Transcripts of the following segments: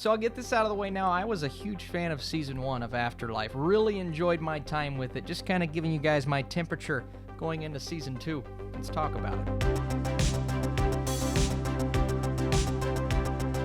So I'll get this out of the way now. I was a huge fan of Season 1 of Afterlife. Really enjoyed my time with it. Just kind of giving you guys my temperature going into Season 2. Let's talk about it.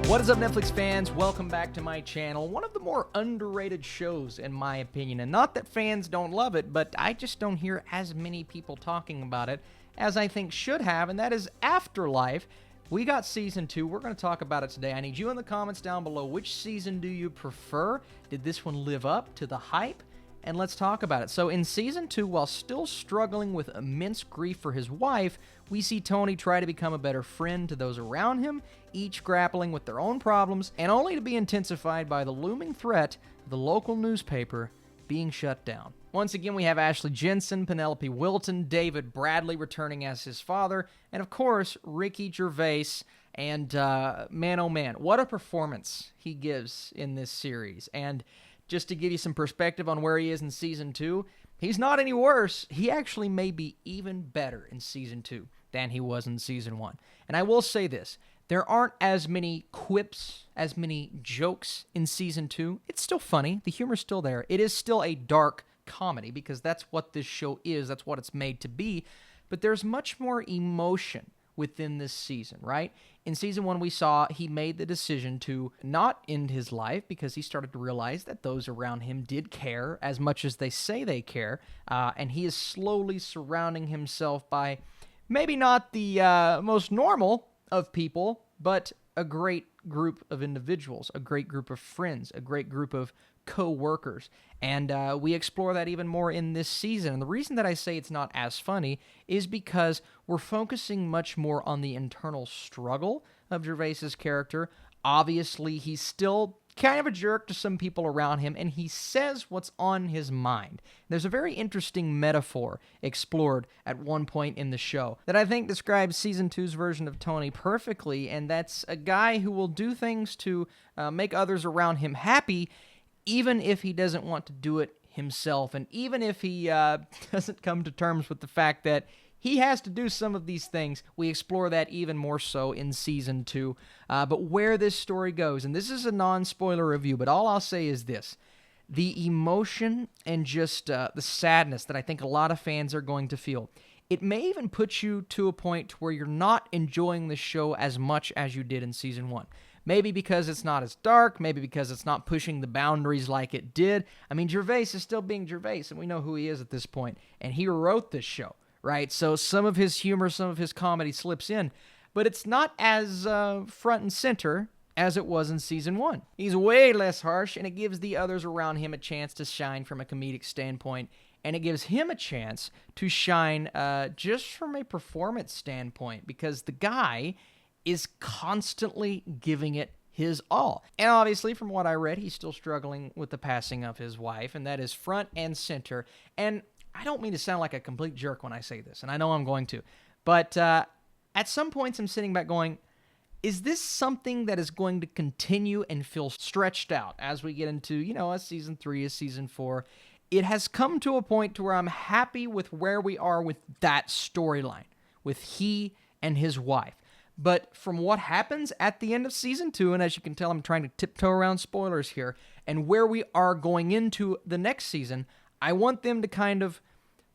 What is up, Netflix fans? Welcome back to my channel. One of the more underrated shows, in my opinion. And not that fans don't love it, but I just don't hear as many people talking about it as I think should have, and that is Afterlife. We got Season 2. We're going to talk about it today. I need you in the comments down below. Which season do you prefer? Did this one live up to the hype? And let's talk about it. So in Season 2, while still struggling with immense grief for his wife, we see Tony try to become a better friend to those around him, each grappling with their own problems, and only to be intensified by the looming threat of the local newspaper being shut down. Once again, we have Ashley Jensen, Penelope Wilton, David Bradley returning as his father, and of course, Ricky Gervais. And man, oh man, what a performance he gives in this series. And just to give you some perspective on where he is in Season 2, he's not any worse. He actually may be even better in Season 2 than he was in Season 1. And I will say this, there aren't as many quips, as many jokes in Season 2. It's still funny. The humor's still there. It is still a dark comedy because that's what this show is. That's what it's made to be. But there's much more emotion within this season, right? In Season 1, we saw he made the decision to not end his life because he started to realize that those around him did care as much as they say they care, and he is slowly surrounding himself by maybe not the most normal of people, but a great group of individuals, a great group of friends, a great group of co-workers. And we explore that even more in this season. And the reason that I say it's not as funny is because we're focusing much more on the internal struggle of Gervais's character. Obviously, he's still kind of a jerk to some people around him, and he says what's on his mind. There's a very interesting metaphor explored at one point in the show that I think describes Season 2's version of Tony perfectly, and that's a guy who will do things to make others around him happy, even if he doesn't want to do it himself, and even if he doesn't come to terms with the fact that he has to do some of these things. We explore that even more so in Season 2. But where this story goes, and this is a non-spoiler review, but all I'll say is this. The emotion and just the sadness that I think a lot of fans are going to feel, it may even put you to a point where you're not enjoying the show as much as you did in Season 1. Maybe because it's not as dark, maybe because it's not pushing the boundaries like it did. I mean, Gervais is still being Gervais, and we know who he is at this point, and he wrote this show, right? So some of his humor, some of his comedy slips in, but it's not as front and center as it was in Season 1. He's way less harsh, and it gives the others around him a chance to shine from a comedic standpoint, and it gives him a chance to shine just from a performance standpoint, because the guy is constantly giving it his all. And obviously, from what I read, he's still struggling with the passing of his wife, and that is front and center. And I don't mean to sound like a complete jerk when I say this, and I know I'm going to, but at some points I'm sitting back going, is this something that is going to continue and feel stretched out as we get into, a Season 3, a Season 4? It has come to a point to where I'm happy with where we are with that storyline, with he and his wife. But from what happens at the end of Season 2, and as you can tell, I'm trying to tiptoe around spoilers here, and where we are going into the next season, I want them to kind of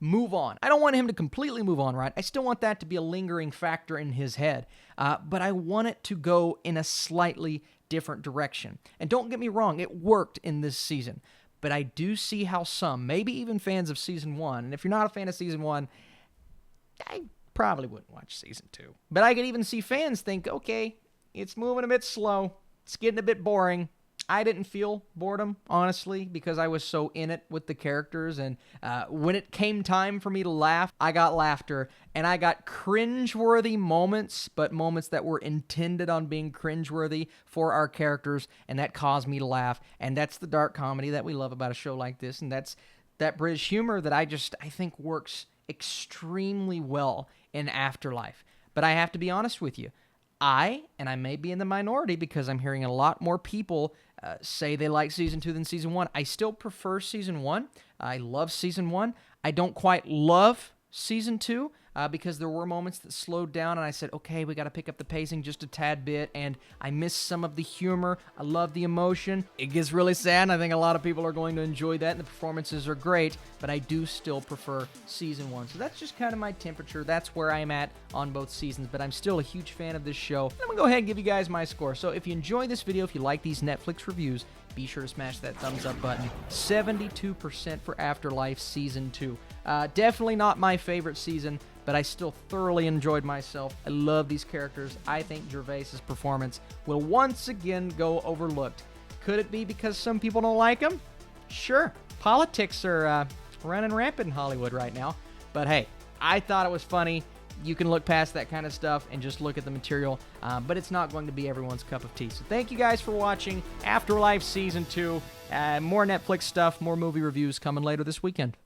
move on. I don't want him to completely move on, right? I still want that to be a lingering factor in his head, but I want it to go in a slightly different direction. And don't get me wrong, it worked in this season, but I do see how some, maybe even fans of Season 1, and if you're not a fan of Season 1, I probably wouldn't watch Season 2. But I could even see fans think, okay, it's moving a bit slow, it's getting a bit boring. I didn't feel boredom, honestly, because I was so in it with the characters, and when it came time for me to laugh, I got laughter, and I got cringeworthy moments, but moments that were intended on being cringeworthy for our characters, and that caused me to laugh, and that's the dark comedy that we love about a show like this, and that's that British humor that I think works extremely well in Afterlife. But I have to be honest with you, and I may be in the minority because I'm hearing a lot more people say they like Season 2 than Season 1. I still prefer Season 1. I love Season 1. I don't quite love Season 2, because there were moments that slowed down, and I said, okay, we got to pick up the pacing just a tad bit, and I missed some of the humor. I love the emotion. It gets really sad, and I think a lot of people are going to enjoy that, and the performances are great, but I do still prefer Season 1. So that's just kind of my temperature. That's where I'm at on both seasons, but I'm still a huge fan of this show. And I'm going to go ahead and give you guys my score. So if you enjoy this video, if you like these Netflix reviews, be sure to smash that thumbs up button. 72% for Afterlife Season 2. Definitely not my favorite season, but I still thoroughly enjoyed myself. I love these characters. I think Gervais' performance will once again go overlooked. Could it be because some people don't like him? Sure. Politics are running rampant in Hollywood right now. But hey, I thought it was funny. You can look past that kind of stuff and just look at the material, but it's not going to be everyone's cup of tea. So thank you guys for watching Afterlife Season 2. More Netflix stuff, more movie reviews coming later this weekend.